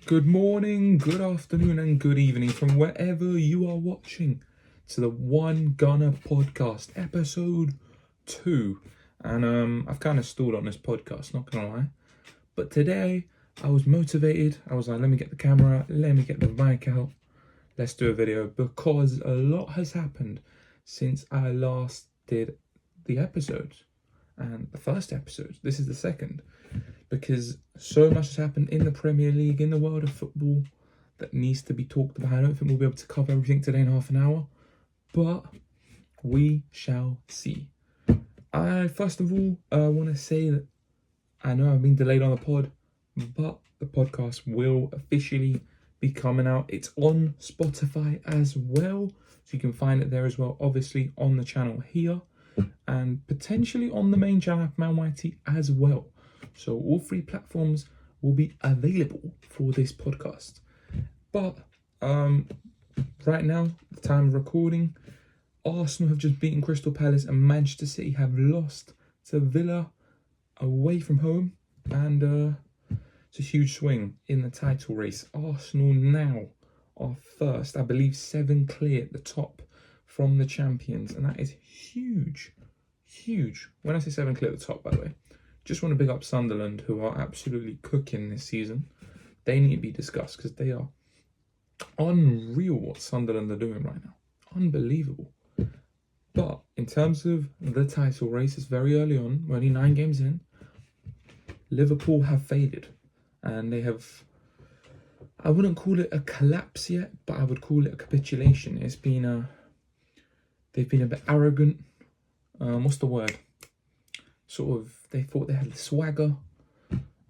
Good morning, good afternoon, and good evening from wherever you are watching to the One Gunner podcast, episode 2. And I've kind of stalled on this podcast, not gonna lie. But today I was motivated. I was like, let me get the camera, let me get the mic out, let's do a video because a lot has happened since I last did the episode. And the first episode, this is the second, because so much has happened in the Premier League, in the world of football, that needs to be talked about. I don't think we'll be able to cover everything today in half an hour, but we shall see. I first of all want to say that I know I've been delayed on the pod, but the podcast will officially be coming out. It's on Spotify as well, so you can find it there as well, obviously on the channel here, and potentially on the main channel, Man YT, as well. So all three platforms will be available for this podcast. But right now, the time of recording, Arsenal have just beaten Crystal Palace and Manchester City have lost to Villa away from home. And it's a huge swing in the title race. Arsenal now are first, I believe 7 clear at the top from the champions. And that is huge, huge. When I say 7 clear at the top, by the way, just want to big up Sunderland, who are absolutely cooking this season. They need to be discussed because they are unreal what Sunderland are doing right now. Unbelievable. But in terms of the title race, it's very early on. We're only 9 games in. Liverpool have faded. And they have, I wouldn't call it a collapse yet, but I would call it a capitulation. It's been they've been a bit arrogant. What's the word? Sort of, they thought they had the swagger.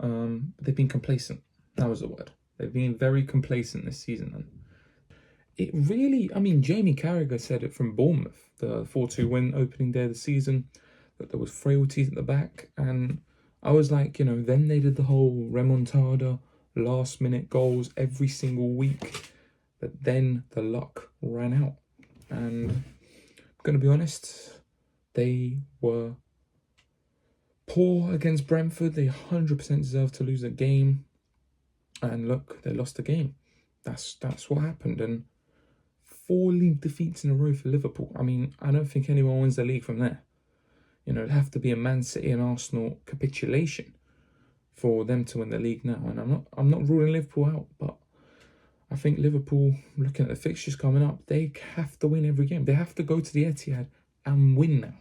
They've been complacent. That was the word. They've been very complacent this season. And it really, Jamie Carragher said it from Bournemouth, the 4-2 win opening day of the season, that there was frailties at the back. And I was like, then they did the whole remontada, last minute goals every single week. But then the luck ran out. And I'm going to be honest, they were poor against Brentford. They 100% deserve to lose a game. And look, they lost the game. That's what happened. And 4 league defeats in a row for Liverpool. I don't think anyone wins the league from there. It'd have to be a Man City and Arsenal capitulation for them to win the league now. And I'm not ruling Liverpool out, but I think Liverpool, looking at the fixtures coming up, they have to win every game. They have to go to the Etihad and win now.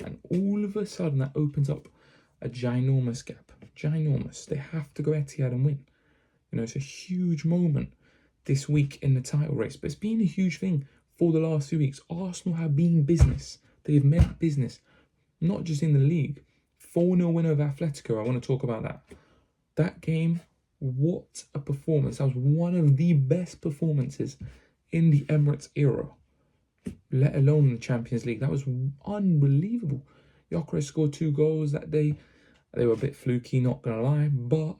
And all of a sudden, that opens up a ginormous gap. Ginormous. They have to go Etihad and win. It's a huge moment this week in the title race. But it's been a huge thing for the last 2 weeks. Arsenal have been business. They've meant business. Not just in the league. 4-0 win over Atletico. I want to talk about that. That game, what a performance. That was one of the best performances in the Emirates era. Let alone the Champions League. That was unbelievable. Gyökeres scored 2 goals that day. They were a bit fluky, not going to lie. But,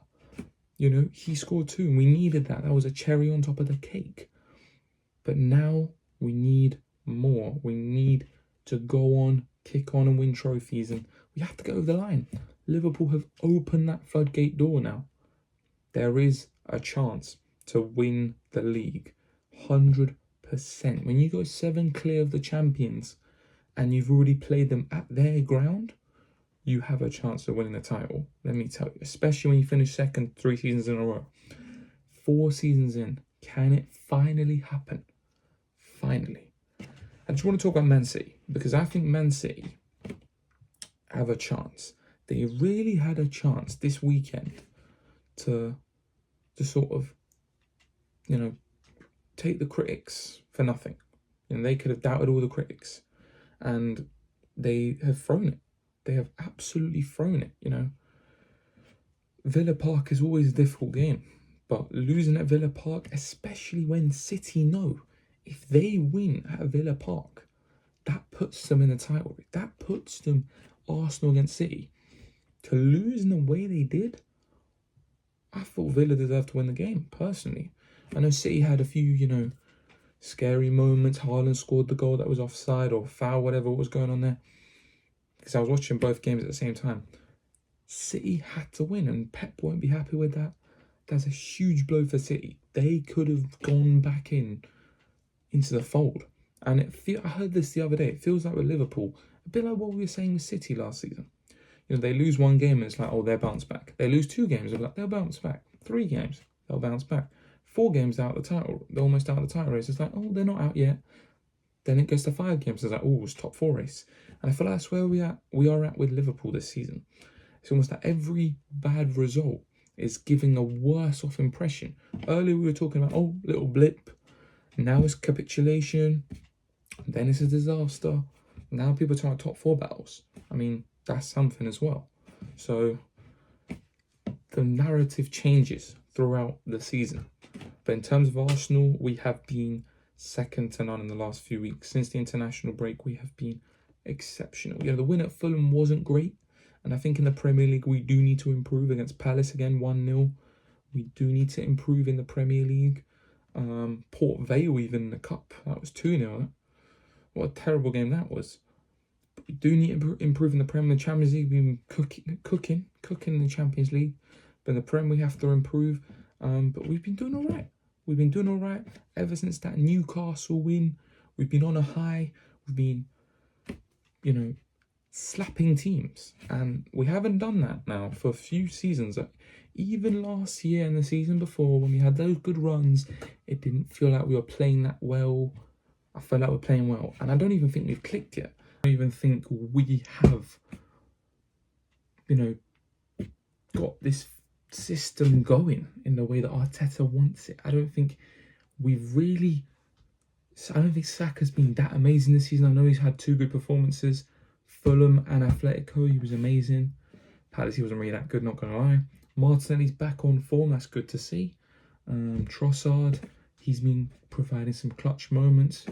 he scored 2. And we needed that. That was a cherry on top of the cake. But now we need more. We need to go on, kick on and win trophies. And we have to get over the line. Liverpool have opened that floodgate door now. There is a chance to win the league. 100%. When you go 7 clear of the champions and you've already played them at their ground, you have a chance of winning the title. Let me tell you, especially when you finish second 3 seasons in a row. 4 seasons in, can it finally happen? Finally. I just want to talk about Man City, because I think Man City have a chance. They really had a chance this weekend to sort of, take the critics for nothing. They could have doubted all the critics. And they have thrown it. They have absolutely thrown it, Villa Park is always a difficult game. But losing at Villa Park, especially when City know, if they win at Villa Park, that puts them in the title. That puts them Arsenal against City. To lose in the way they did, I thought Villa deserved to win the game, personally. I know City had a few, scary moments. Haaland scored the goal that was offside or foul, whatever was going on there. Because I was watching both games at the same time. City had to win, and Pep won't be happy with that. that's a huge blow for City. They could have gone back into the fold. And I heard this the other day. It feels like with Liverpool, a bit like what we were saying with City last season. You know, they lose one game and it's like, oh, they'll bounce back. They lose 2 games, and like, they'll bounce back. 3 games, they'll bounce back. 4 games out of the title, they're almost out of the title race. It's like, oh, they're not out yet. Then it goes to 5 games. It's like, oh, it's top 4 race. And I feel like that's where we are at with Liverpool this season. It's almost like every bad result is giving a worse off impression. Earlier we were talking about, oh, little blip. Now it's capitulation. Then it's a disaster. Now people are talking about top 4 battles. I mean, that's something as well. So the narrative changes throughout the season. But in terms of Arsenal, we have been second to none in the last few weeks. Since the international break, we have been exceptional. You know, the win at Fulham wasn't great. And I think in the Premier League, we do need to improve. Against Palace again, 1-0. We do need to improve in the Premier League. Port Vale even in the Cup. That was 2-0. What a terrible game that was. But we do need to improve in the Premier. The Champions League, we've been cooking in the Champions League. But in the Premier, we have to improve. But we've been doing all right. We've been doing all right ever since that Newcastle win. We've been on a high. We've been, you know, slapping teams. And we haven't done that now for a few seasons. Even last year and the season before, when we had those good runs, it didn't feel like we were playing that well. I felt like we're playing well. And I don't even think we've clicked yet. I don't even think we have, you know, got this system going in the way that Arteta wants it. I don't think Saka's been that amazing this season. I know he's had 2 good performances. Fulham and Atletico, he was amazing. Palace, he wasn't really that good, not going to lie. Martinelli's back on form, that's good to see. Trossard, he's been providing some clutch moments.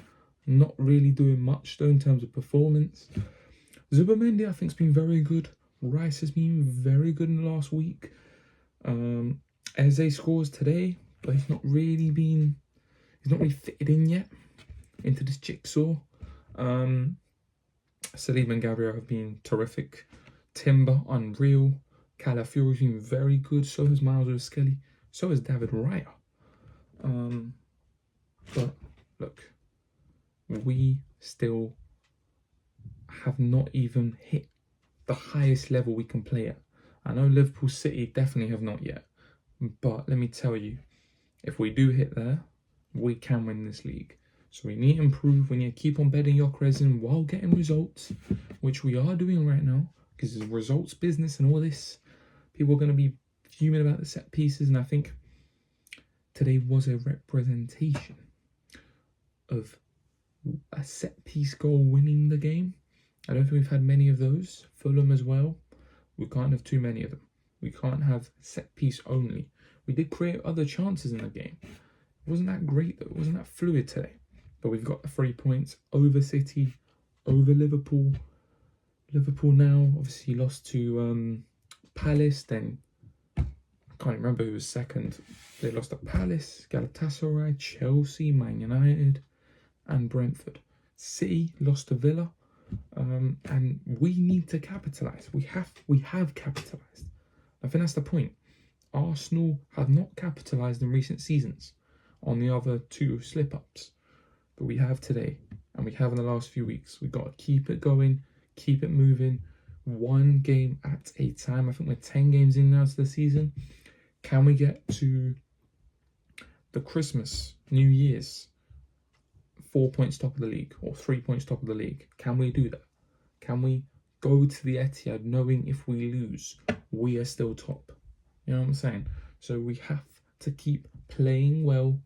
Not really doing much though in terms of performance. Zubimendi, I think, has been very good. Rice has been very good in the last week. Eze scores today, but he's not really fitted in yet into this jigsaw. Saliba and Gabriel have been terrific. Timber, unreal. Calafiori's been very good. So has Miles O'Skelly. So has David Raya. But look, we still have not even hit the highest level we can play at. I know Liverpool City definitely have not yet. But let me tell you, if we do hit there, we can win this league. So we need to improve. We need to keep on bedding Gyökeres in while getting results, which we are doing right now, because it's results business and all this. People are going to be fuming about the set pieces, and I think today was a representation of a set piece goal winning the game. I don't think we've had many of those. Fulham as well. We can't have too many of them. We can't have set piece only. We did create other chances in the game. It wasn't that great though. It wasn't that fluid today. But we've got the 3 points over City, over Liverpool. Liverpool now obviously lost to Palace. Then I can't remember who was second. They lost to Palace, Galatasaray, Chelsea, Man United, and Brentford. City lost to Villa. And we need to capitalise. We have capitalised. I think that's the point. Arsenal have not capitalised in recent seasons on the other 2 slip-ups. But we have today, and we have in the last few weeks. We've got to keep it going, keep it moving, 1 game at a time. I think we're 10 games in now to the season. Can we get to the Christmas, New Year's, 4 points top of the league, or 3 points top of the league? Can we do that? Can we go to the Etihad knowing if we lose, we are still top? You know what I'm saying? So we have to keep playing well.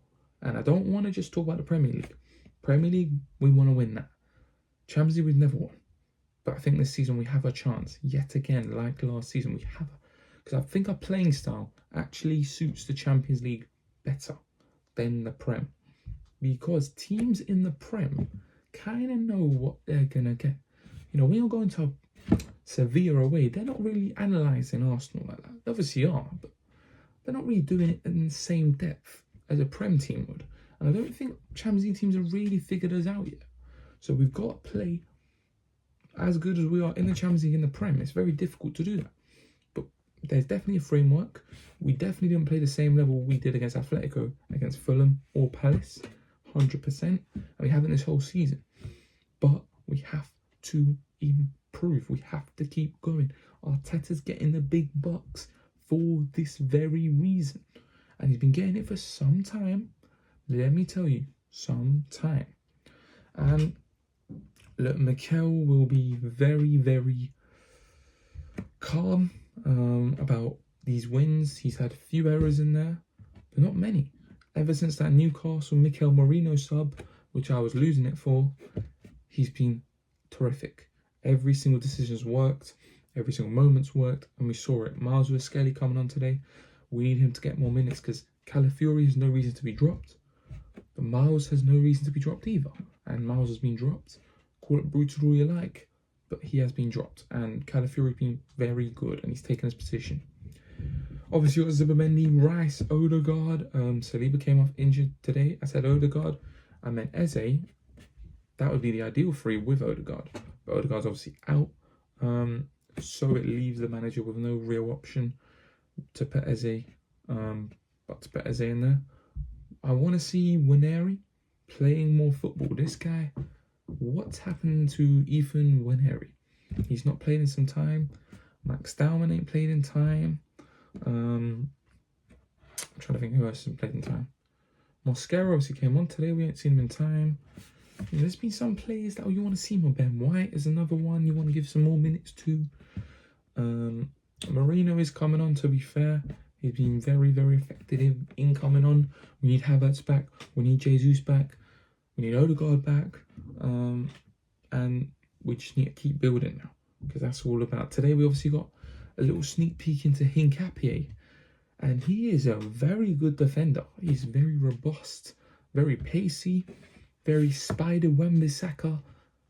And I don't want to just talk about the Premier League. Premier League, we want to win that. Champions League, we've never won. But I think this season we have a chance. Yet again, like last season, we have. Because I think our playing style actually suits the Champions League better than the Prem. Because teams in the Prem kind of know what they're going to get. You know, when you're going to Sevilla away, they're not really analysing Arsenal like that. They obviously are, but they're not really doing it in the same depth as a Prem team would. And I don't think Champions League teams have really figured us out yet. So we've got to play as good as we are in the Champions League in the Prem. It's very difficult to do that. But there's definitely a framework. We definitely didn't play the same level we did against Atletico, against Fulham or Palace, 100%. And we haven't this whole season. But we have to improve. We have to keep going. Arteta's getting the big bucks for this very reason. And he's been getting it for some time. Let me tell you, some time. And look, Mikel will be very, very calm about these wins. He's had a few errors in there, but not many. Ever since that Newcastle Mikel Merino sub, which I was losing it for, he's been terrific. Every single decision's worked. Every single moment's worked. And we saw it. Miles with Skelly coming on today. We need him to get more minutes because Calafiori has no reason to be dropped. But Miles has no reason to be dropped either. And Miles has been dropped. Call it brutal all you like. But he has been dropped. And Calafiori has been very good. And he's taken his position. Obviously, you've got Zubimendi, Rice, Odegaard. Saliba came off injured today. I said Odegaard. I meant Eze. That would be the ideal three with Odegaard. But Odegaard's obviously out. So it leaves the manager with no real option to put Eze. But to put Eze in there. I want to see Nwaneri playing more football. This guy, what's happened to Ethan Nwaneri? He's not played in some time. Max Dowman ain't played in time. I'm trying to think who else hasn't played in time. Mosquera obviously came on today. We ain't seen him in time. There's been some players that you want to see more. Ben White is another one you want to give some more minutes to. Merino is coming on, to be fair. He's been very, very effective in coming on. We need Havertz back. We need Jesus back. We need Odegaard back. And we just need to keep building now. Because that's all about. Today we obviously got a little sneak peek into Hincapié. And he is a very good defender. He's very robust, very pacey, very spider Wan-Bissaka,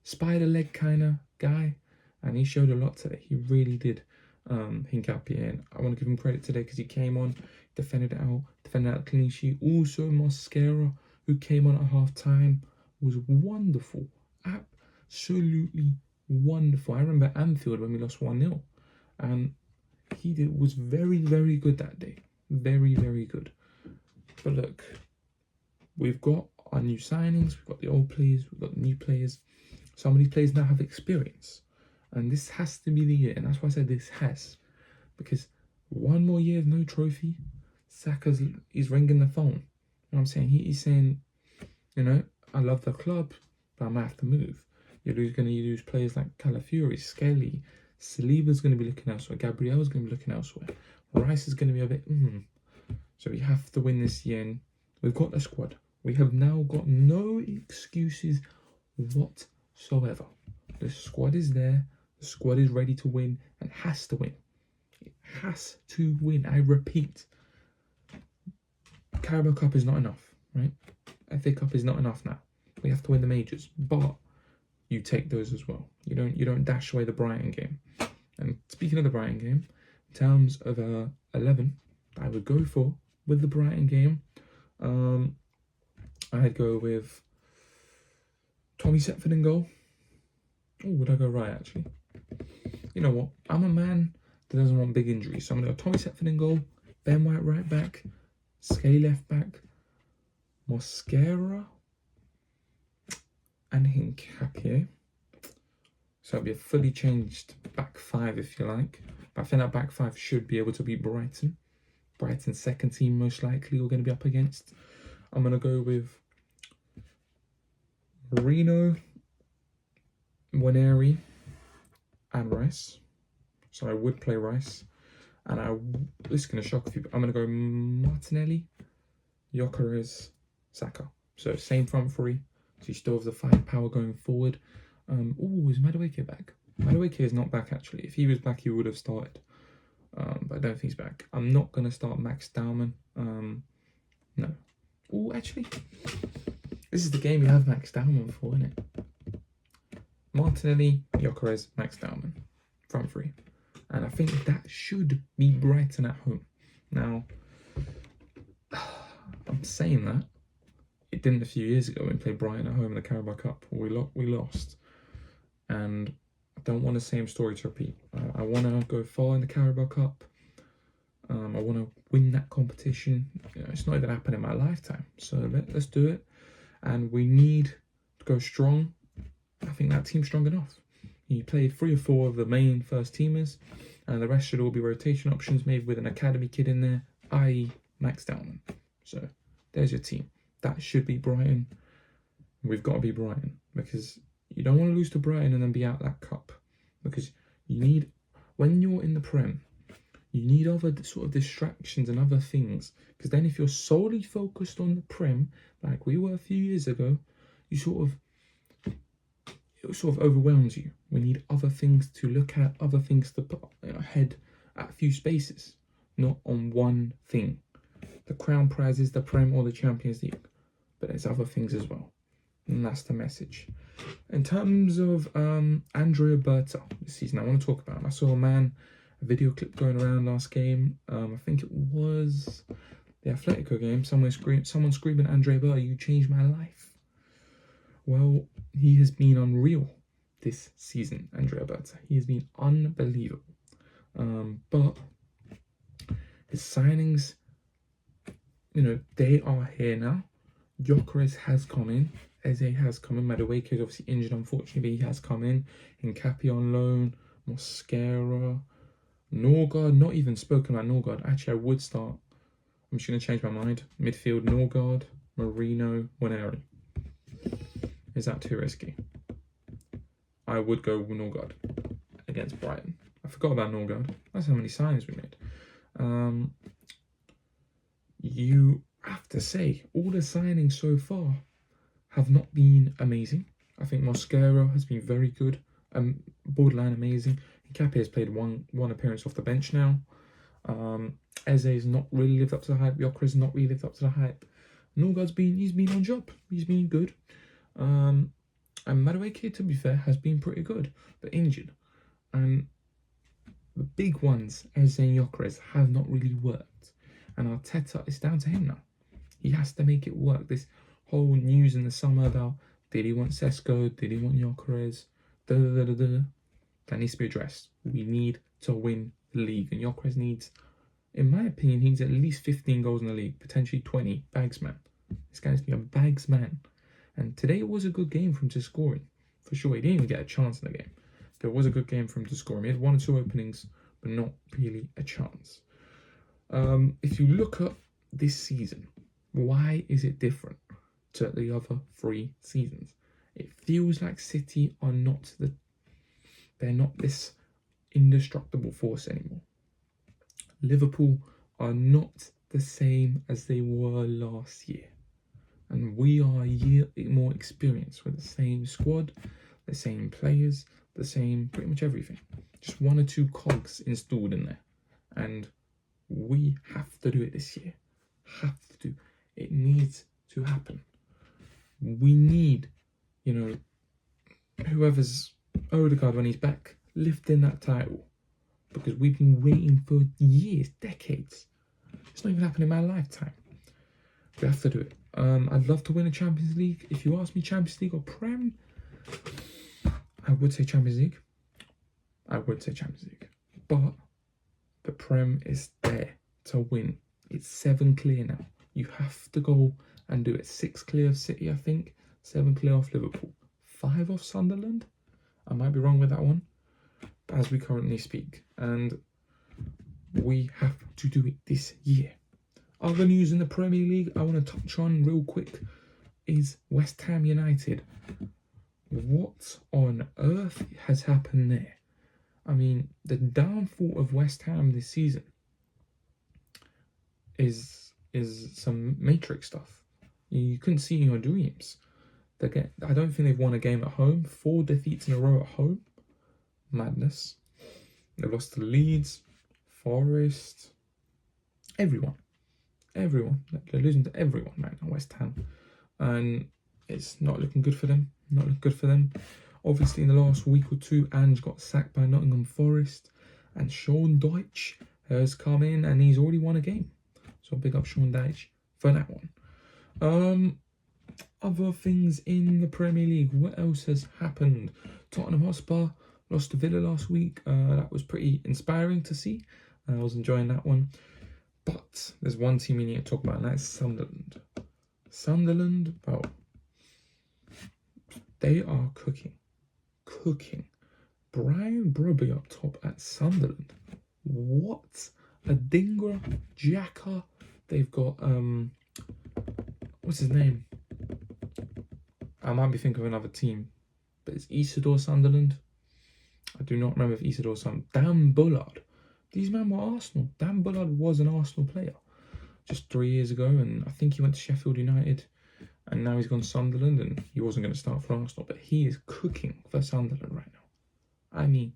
spider leg kind of guy. And he showed a lot today. He really did. Hincapié. And I want to give him credit today because he came on, defended out clean sheet. Also Mosquera, who came on at half time, was wonderful. Absolutely wonderful. I remember Anfield when we lost 1-0. And he was very, very good that day. Very, very good. But look, we've got our new signings, we've got the old players, we've got the new players. Some of these players now have experience. And this has to be the year. And that's why I said this has. Because one more year of no trophy, he's ringing the phone. You know what I'm saying? He's saying, you know, I love the club, but I might have to move. You're going to lose players like Calafiori, Skelly, Saliba's going to be looking elsewhere. Gabriel's going to be looking elsewhere. Rice is going to be a bit, So we have to win this year. And we've got the squad. We have now got no excuses whatsoever. The squad is there. The squad is ready to win and has to win. It has to win. I repeat. Carabao Cup is not enough, right? FA Cup is not enough now. We have to win the majors. But you take those as well. You don't dash away the Brighton game. And speaking of the Brighton game, in terms of 11, I would go for with the Brighton game. I'd go with Tommy Setford in goal. Oh, would I go right actually? You know what? I'm a man that doesn't want big injuries, so I'm gonna go Tommy Setford in goal, Ben White right back, Skelly left back, Mosquera, and Hincapié. So it'll be a fully changed back five if you like. But I think that back five should be able to beat Brighton. Brighton's second team most likely we're going to be up against. I'm going to go with Merino, Nwaneri, and Rice. So I would play Rice. And this is going to shock a few, but I'm going to go Martinelli, Gyökeres, Saka. So same front three. So you still have the firepower going forward. Is Madueke back? Madueke is not back actually. If he was back, he would have started. But I don't think he's back. I'm not going to start Max Dowman. No. Oh, actually, this is the game you have Max Dowman for, isn't it? Martinelli, Gyökeres, Max Dowman. Front three. And I think that should be Brighton at home. Now, I'm saying that. It didn't a few years ago when we played Brighton at home in the Carabao Cup. We lost. And I don't want the same story to repeat. I want to go far in the Carabao Cup. I want to win that competition. It's not even happened in my lifetime. So let's do it. And we need to go strong. I think that team's strong enough. He played 3 or 4 of the main first teamers, and the rest should all be rotation options, maybe with an academy kid in there, i.e. Max Dowman. So there's your team. That should be Brighton. We've got to be Brighton, because you don't want to lose to Brighton and then be out that cup. Because you need, when you're in the Prem, you need other sort of distractions and other things. Because then if you're solely focused on the Prem, like we were a few years ago, it sort of overwhelms you. We need other things to look at, other things to put ahead at a few spaces, not on one thing. The crown prize is the Prem or the Champions League, but there's other things as well. And that's the message. In terms of Andrea Berta this season, I want to talk about him. I saw a video clip going around last game. I think it was the Atletico game. Someone screaming, Andrea Berta, you changed my life. Well, he has been unreal this season, Andrea Berta. He has been unbelievable. But his signings, they are here now. Gyökeres has come in. Eze has come in. Madueke is obviously injured, unfortunately, but he has come in. Hincapié on loan. Mosquera. Norgard, not even spoken about Norgard. Actually, I would start. I'm just going to change my mind. Midfield, Norgard, Marino, Waneri. Is that too risky? I would go with Norgard against Brighton. I forgot about Norgard. That's how many signings we made. You have to say, all the signings so far have not been amazing. I think Mosquera has been very good, borderline amazing. Hincapié has played one appearance off the bench now. Eze has not really lived up to the hype. Gyökeres has not really lived up to the hype. Norgard's he's been on job. He's been good. And Madueke, to be fair, has been pretty good, but injured. And the big ones, Eze and Gyökeres, have not really worked. And Arteta, it's down to him now. He has to make it work. This whole news in the summer about, did he want Sesko? Did he want Gyökeres? That needs to be addressed. We need to win the league. And Gyökeres needs, in my opinion, he needs at least 15 goals in the league, potentially 20. Bagsman. This guy needs to be a bagsman. And today was a good game for him to score in. For sure, he didn't even get a chance in the game. There was a good game for him to score. He had 1 or 2 openings, but not really a chance. If you look at this season, why is it different to the other 3 seasons? It feels like City are they're not this indestructible force anymore. Liverpool are not the same as they were last year. And we are a year more experienced with the same squad, the same players, the same pretty much everything. Just 1 or 2 cogs installed in there. And we have to do it this year. Have to. It needs to happen. We need, whoever's Odegaard when he's back, lifting that title. Because we've been waiting for years, decades. It's not even happened in my lifetime. We have to do it. I'd love to win a Champions League. If you ask me Champions League or Prem, I would say Champions League. But the Prem is there to win. It's 7 clear now. You have to go and do it. 6 clear of City, I think. 7 clear off Liverpool. 5 off Sunderland. I might be wrong with that one. But as we currently speak. And we have to do it this year. Other news in the Premier League I want to touch on real quick is West Ham United. What on earth has happened there? I mean, the downfall of West Ham this season is some Matrix stuff. You couldn't see in your dreams. I don't think they've won a game at home. 4 defeats in a row at home. Madness. They've lost to Leeds, Forest, everyone. They're losing to everyone right now, West Ham. And it's not looking good for them. Obviously, in the last week or 2, Ange got sacked by Nottingham Forest. And Sean Dyche has come in and he's already won a game. So big up Sean Dyche for that one. Other things in the Premier League. What else has happened? Tottenham Hotspur lost to Villa last week. That was pretty inspiring to see. I was enjoying that one. But there's one team we need to talk about, and that's Sunderland. Sunderland, well, they are cooking. Brian Brobby up top at Sunderland. What? Adingra, Xhaka. They've got, what's his name? I might be thinking of another team, but it's Isidore Sunderland. I do not remember if Isidore Sunderland. Dan Bullard. These men were Arsenal. Dan Bullard was an Arsenal player just 3 years ago, and I think he went to Sheffield United, and now he's gone to Sunderland, and he wasn't going to start for Arsenal, but he is cooking for Sunderland right now. I mean,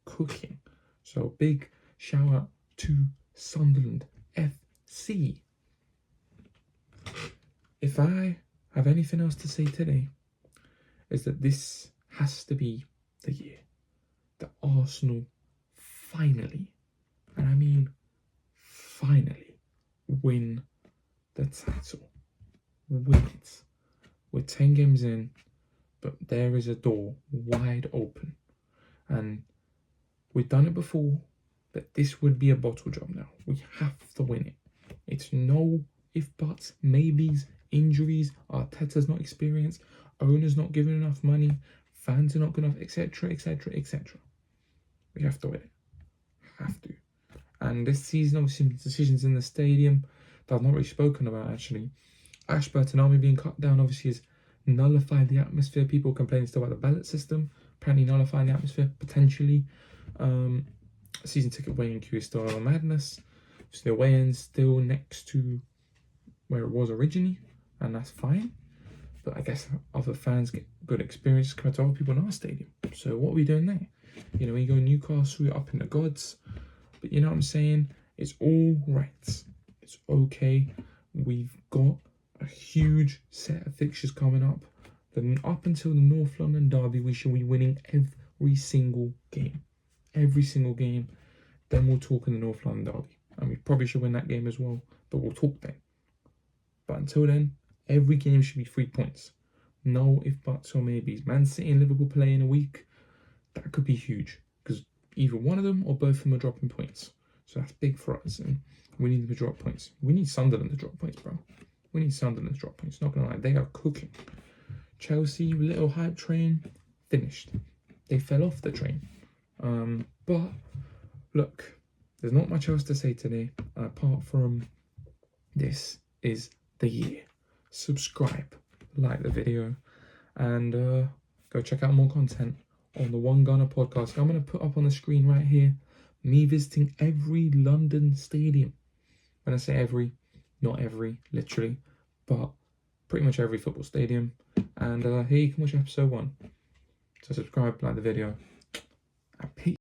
cooking. So big shout out to Sunderland FC. If I have anything else to say today, is that this has to be the year that Arsenal finally, and I mean finally, win the title. Win it. We're 10 games in, but there is a door wide open. And we've done it before, but this would be a bottle job now. We have to win it. It's no if buts, maybes, injuries, Arteta's not experienced, owner's not giving enough money, fans are not good enough, etc, etc, etc. We have to win it. Have to. And this season, obviously, decisions in the stadium that I've not really spoken about, actually. Ashburton Army being cut down, obviously, has nullified the atmosphere. People complaining still about the ballot system, apparently nullifying the atmosphere, potentially. Season ticket weighing queue is still a madness. So the weigh-in's still next to where it was originally, and that's fine. But I guess other fans get good experiences compared to other people in our stadium. So what are we doing there? You know, when you go Newcastle, you're up in the gods. But you know what I'm saying? It's all right. It's okay. We've got a huge set of fixtures coming up. Then up until the North London derby, we should be winning every single game. Every single game. Then we'll talk in the North London derby. And we probably should win that game as well. But we'll talk then. But until then, every game should be 3 points. No if, buts, or maybes. Man City and Liverpool play in a week. That could be huge. Because either one of them or both of them are dropping points. So that's big for us. And we need them to drop points. We need Sunderland to drop points, bro. We need Sunderland to drop points. Not going to lie. They are cooking. Chelsea, little hype train, finished. They fell off the train. But, look, there's not much else to say today. Apart from this is the year. Subscribe, like the video, and go check out more content on the One Gunner podcast. I'm going to put up on the screen right here me visiting every London stadium. When I say every, not every, literally, but pretty much every football stadium. And here you can watch episode 1. So subscribe, like the video.